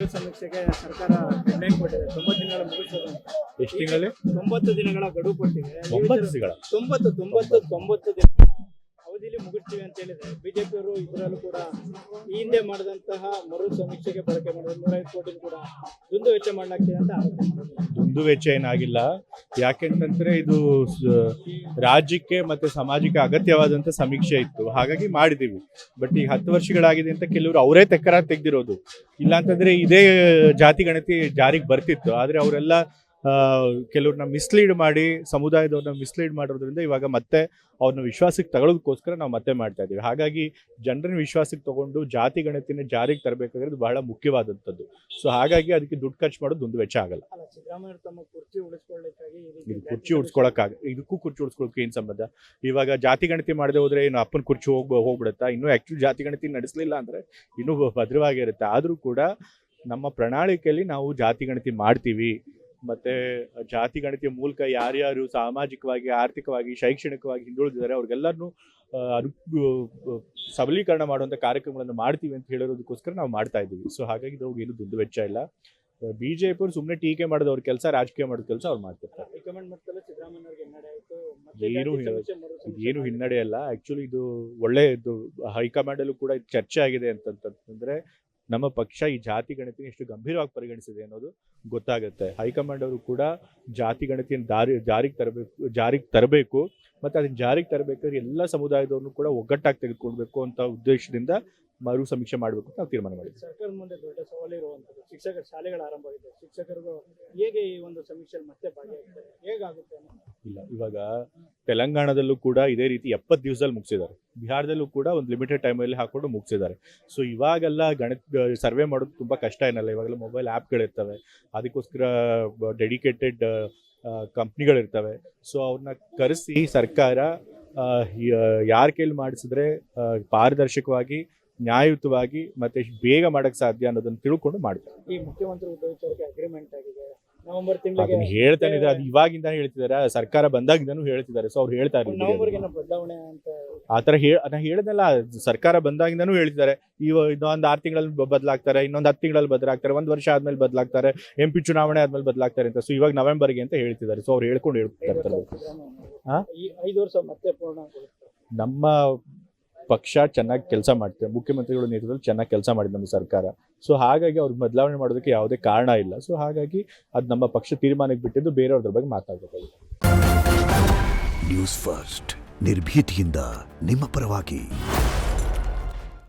ಸಮೀಕ್ಷೆಗೆ ಸರ್ಕಾರ ಡೆಡ್ಲೈನ್ ಕೊಟ್ಟಿದೆ. 90 ದಿನಗಳ ಮುಗಿಸೋದು ಅಂತ. ಎಷ್ಟು ತಿಂಗಳಲ್ಲಿ 90 ದಿನಗಳ ಗಡುವು ಕೊಟ್ಟಿದೆ. 9 ದಿನಗಳ 90 ದಿನ ಅವಧಿಯಲ್ಲಿ ಮುಗಿಸ್ತೀವಿ ಅಂತ ಹೇಳಿದ್ರೆ ಬಿಜೆಪಿಯವರು ಇದರಲ್ಲೂ ಕೂಡ ಈ ಹಿಂದೆ ಮಾಡಿದಂತಹ ಮರು ಸಮೀಕ್ಷೆಗೆ ಬಳಕೆ ಮಾಡಿದ 105 ಕೋಟಿ ಕೂಡ ದುಂದು ವೆಚ್ಚ ಮಾಡಲಾಗ್ತಿದೆ ಅಂತ ಆರೋಪ ಮಾಡಿದ್ದಾರೆ. ದುಂದು ವೆಚ್ಚ ಏನಾಗಿಲ್ಲ. ಯಾಕೆಂತಂದ್ರೆ ಇದು ರಾಜ್ಯಕ್ಕೆ ಮತ್ತೆ ಸಮಾಜಕ್ಕೆ ಅಗತ್ಯವಾದಂತ ಸಮೀಕ್ಷೆ ಇತ್ತು, ಹಾಗಾಗಿ ಮಾಡಿದೀವಿ. ಬಟ್ ಈ 10 ವರ್ಷಗಳಾಗಿದೆ ಅಂತ ಕೆಲವರು ಅವರೇ ತೆಗೆದಿರೋದು. ಇಲ್ಲಾಂತಂದ್ರೆ ಇದೇ ಜಾತಿ ಗಣತಿ ಜಾರಿಗೆ ಬರ್ತಿತ್ತು, ಆದ್ರೆ ಅವರೆಲ್ಲ ಕೆಲವ್ರನ್ನ ಮಿಸ್ಲೀಡ್ ಮಾಡಿ ಸಮುದಾಯದವ್ರನ್ನ ಮಿಸ್ಲೀಡ್ ಮಾಡೋದ್ರಿಂದ ಇವಾಗ ಮತ್ತೆ ಅವ್ರನ್ನ ವಿಶ್ವಾಸಕ್ಕೆ ತಗೊಳ್ಳೋದಕ್ಕೋಸ್ಕರ ನಾವು ಮತ್ತೆ ಮಾಡ್ತಾ ಇದ್ದೀವಿ. ಹಾಗಾಗಿ ಜನರನ್ನ ವಿಶ್ವಾಸಕ್ಕೆ ತಗೊಂಡು ಜಾತಿ ಗಣತಿನ ಜಾರಿಗೆ ತರಬೇಕಾದ್ರೆ ಬಹಳ ಮುಖ್ಯವಾದಂಥದ್ದು. ಸೊ ಹಾಗಾಗಿ ಅದಕ್ಕೆ ದುಡ್ಡು ಖರ್ಚು ಮಾಡೋದು ಒಂದು ವೆಚ್ಚ ಆಗಲ್ಲ. ಸಿದ್ದರಾಮಯ್ಯ ತಮ್ಮ ಕುರ್ಚಿ ಉಳಿಸ್ಕೊಳ್ಳಿಕ್ಕಾಗಿ ಕುರ್ಚಿ ಇದಕ್ಕೂ ಕುರ್ಚಿ ಉಳಿಸ್ಕೊಳ್ಳೋಕೆ ಏನು ಸಂಬಂಧ? ಇವಾಗ ಜಾತಿ ಗಣತಿ ಮಾಡದೆ ಹೋದ್ರೆ ಏನು ಅಪ್ಪನ ಕುರ್ಚಿ ಹೋಗ್ಬಿಡುತ್ತಾ? ಇನ್ನೂ ಆಕ್ಚುಲಿ ಜಾತಿ ಗಣತಿ ನಡೆಸಲಿಲ್ಲ ಅಂದ್ರೆ ಇನ್ನೂ ಭದ್ರವಾಗಿರುತ್ತೆ. ಆದರೂ ಕೂಡ ನಮ್ಮ ಪ್ರಣಾಳಿಕೆಯಲ್ಲಿ ನಾವು ಜಾತಿ ಗಣತಿ ಮಾಡ್ತೀವಿ. ಮತ್ತೆ ಜಾತಿ ಗಣತಿಯ ಮೂಲಕ ಯಾರ್ಯಾರು ಸಾಮಾಜಿಕವಾಗಿ, ಆರ್ಥಿಕವಾಗಿ, ಶೈಕ್ಷಣಿಕವಾಗಿ ಹಿಂದುಳಿದಿದ್ದಾರೆ ಅವ್ರಿಗೆಲ್ಲರನ್ನೂ ಸಬಲೀಕರಣ ಮಾಡುವಂಥ ಕಾರ್ಯಕ್ರಮಗಳನ್ನು ಮಾಡ್ತೀವಿ ಅಂತ ಹೇಳಿರೋದಕ್ಕೋಸ್ಕರ ನಾವು ಮಾಡ್ತಾ ಇದ್ದೀವಿ. ಸೊ ಹಾಗಾಗಿ ಇದ್ರೊಳಗೆ ಏನು ದುಡ್ಡು ವೆಚ್ಚ ಇಲ್ಲ. ಬಿಜೆಪಿ ಅವರು ಸುಮ್ಮನೆ ಟೀಕೆ ಮಾಡೋದು ಅವ್ರ ಕೆಲಸ, ರಾಜಕೀಯ ಮಾಡೋದು ಕೆಲಸ ಅವ್ರು ಮಾಡ್ತಿರ್ತಾರೆ. ಏನು ಹಿನ್ನಡೆ ಅಲ್ಲ. ಆಕ್ಚುಲಿ ಇದು ಒಳ್ಳೆಯದು. ಹೈಕಮಾಂಡ್ ಅಲ್ಲೂ ಕೂಡ ಚರ್ಚೆ ಆಗಿದೆ ಅಂತಂದ್ರೆ ನಮ್ಮ ಪಕ್ಷ ಈ ಜಾತಿ ಗಣತಿನ ಎಷ್ಟು ಗಂಭೀರವಾಗಿ ಪರಿಗಣಿಸಿದೆ ಅನ್ನೋದು ಗೊತ್ತಾಗುತ್ತೆ. ಹೈಕಮಾಂಡ್ ಅವರು ಕೂಡ ಜಾತಿ ಗಣತಿಯನ್ನು ಜಾರಿಗೆ ತರಬೇಕು ಮತ್ತು ಅದನ್ನ ಜಾರಿಗೆ ತರಬೇಕಾದ್ರೆ ಎಲ್ಲ ಸಮುದಾಯದವ್ರನ್ನು ಕೂಡ ಒಗ್ಗಟ್ಟಾಗಿ ತೆಗೆದುಕೊಳ್ಬೇಕು ಅಂತ ಉದ್ದೇಶದಿಂದ ಮರು ಸಮೀಕ್ಷೆ ಮಾಡಬೇಕು ಅಂತ ನಾವು ತೀರ್ಮಾನ ಮಾಡಿದ್ವಿ. ಸರ್ಕಾರದ ಮುಂದೆ ದೊಡ್ಡ ಸವಾಲು ಇರುವಂಥದ್ದು ಶಿಕ್ಷಕರ ಶಾಲೆಗಳ ಆರಂಭ ಆಗಿದೆ. ಶಿಕ್ಷಕರಿಗೂ ಹೇಗೆ ಈ ಒಂದು ಸಮೀಕ್ಷೆಯಲ್ಲಿ ಮತ್ತೆ ಭಾಗಿಯಾಗ್ತಾರೆ, ಹೇಗಾಗುತ್ತೆ? ಇಲ್ಲ, ಇವಾಗ ತೆಲಂಗಾಣದಲ್ಲೂ ಕೂಡ ಇದೇ ರೀತಿ 70 ದಿವಸದಲ್ಲಿ ಮುಗಿಸಿದ್ದಾರೆ. ಬಿಹಾರದಲ್ಲೂ ಕೂಡ ಒಂದು ಲಿಮಿಟೆಡ್ ಟೈಮಲ್ಲಿ ಹಾಕೊಂಡು ಮುಗಿಸಿದ್ದಾರೆ. ಸೊ ಇವಾಗೆಲ್ಲ ಸರ್ವೆ ಮಾಡೋದು ತುಂಬ ಕಷ್ಟ ಏನಲ್ಲ. ಇವಾಗೆಲ್ಲ ಮೊಬೈಲ್ ಆ್ಯಪ್ಗಳಿರ್ತವೆ, ಅದಕ್ಕೋಸ್ಕರ ಡೆಡಿಕೇಟೆಡ್ ಕಂಪ್ನಿಗಳಿರ್ತವೆ. ಸೊ ಅವ್ರನ್ನ ಕರೆಸಿ ಸರ್ಕಾರ ಯಾರ ಕೈಲಿ ಮಾಡಿಸಿದ್ರೆ ಪಾರದರ್ಶಕವಾಗಿ, ನ್ಯಾಯಯುತವಾಗಿ ಮತ್ತೆ ಬೇಗ ಮಾಡಕ್ಕೆ ಸಾಧ್ಯ ಅನ್ನೋದನ್ನ ತಿಳ್ಕೊಂಡು ಮಾಡ್ತಾರೆ. ಈ ಮುಖ್ಯಮಂತ್ರಿ ಉದ್ಯೋಗಕ್ಕೆ ಅಗ್ರಿಮೆಂಟ್ ಆಗಿದೆ ನವೆಂಬರ್ ತಿಂಗಳಿಗೆ ಹೇಳ್ತಾನೆ ಇದ್ದಾರೆ. ಅದು ಇವಾಗಿಂದ ಹೇಳ್ತಿದ್ದಾರೆ, ಸರ್ಕಾರ ಬಂದಾಗಿಂದನೂ ಹೇಳ್ತಿದ್ದಾರೆ. ಸೊ ಅವ್ರು ಹೇಳ್ತಾ ಇದ್ದಾರೆ ನವೆಂಬರ್ಗೆ ಬದಲಾವಣೆ ಅಂತ ಆ ಥರ ನಾ ಹೇಳಿದ್ನಲ್ಲ, ಸರ್ಕಾರ ಬಂದಾಗಿಂದನೂ ಹೇಳ್ತಿದ್ದಾರೆ. ಇನ್ನೊಂದು 6 ತಿಂಗಳಲ್ಲಿ ಬದಲಾಗ್ತಾರೆ, ಇನ್ನೊಂದು 10 ತಿಂಗಳಲ್ಲಿ ಬದಲಾಗ್ತಾರೆ, 1 ವರ್ಷ ಆದ್ಮೇಲೆ ಬದಲಾಗ್ತಾರೆ, MP ಚುನಾವಣೆ ಆದ್ಮೇಲೆ ಬದಲಾಗ್ತಾರೆ ಅಂತ. ಸೊ ಇವಾಗ ನವೆಂಬರ್ಗೆ ಅಂತ ಹೇಳ್ತಿದ್ದಾರೆ. ಸೊ ಅವ್ರು ಹೇಳ್ಕೊಂಡು ಹೇಳ್ತಿರ್ತಾರೆ. 5 ವರ್ಷ ಮತ್ತೆ ಪೂರ್ಣ. ನಮ್ಮ ಪಕ್ಷ ಚೆನ್ನಾಗಿ ಕೆಲಸ ಮಾಡ್ತೇವೆ, ಮುಖ್ಯಮಂತ್ರಿಗಳ ನೇತೃತ್ವದಲ್ಲಿ ಚೆನ್ನಾಗಿ ಕೆಲಸ ಮಾಡಿದೆ ನಮ್ಮ ಸರ್ಕಾರ. ಸೊ ಹಾಗಾಗಿ ಅವ್ರಿಗೆ ಬದಲಾವಣೆ ಮಾಡೋದಕ್ಕೆ ಯಾವುದೇ ಕಾರಣ ಇಲ್ಲ. ಸೊ ಹಾಗಾಗಿ ಅದು ನಮ್ಮ ಪಕ್ಷ ತೀರ್ಮಾನಕ್ಕೆ ಬಿಟ್ಟಿದ್ದು, ಬೇರೆಯವ್ರ ಬಗ್ಗೆ ಮಾತಾಡಬೇಕಾಗಿದೆ. ನ್ಯೂಸ್ ಫಸ್ಟ್, ನಿರ್ಭೀತಿಯಿಂದ ನಿಮ್ಮ ಪರವಾಗಿ.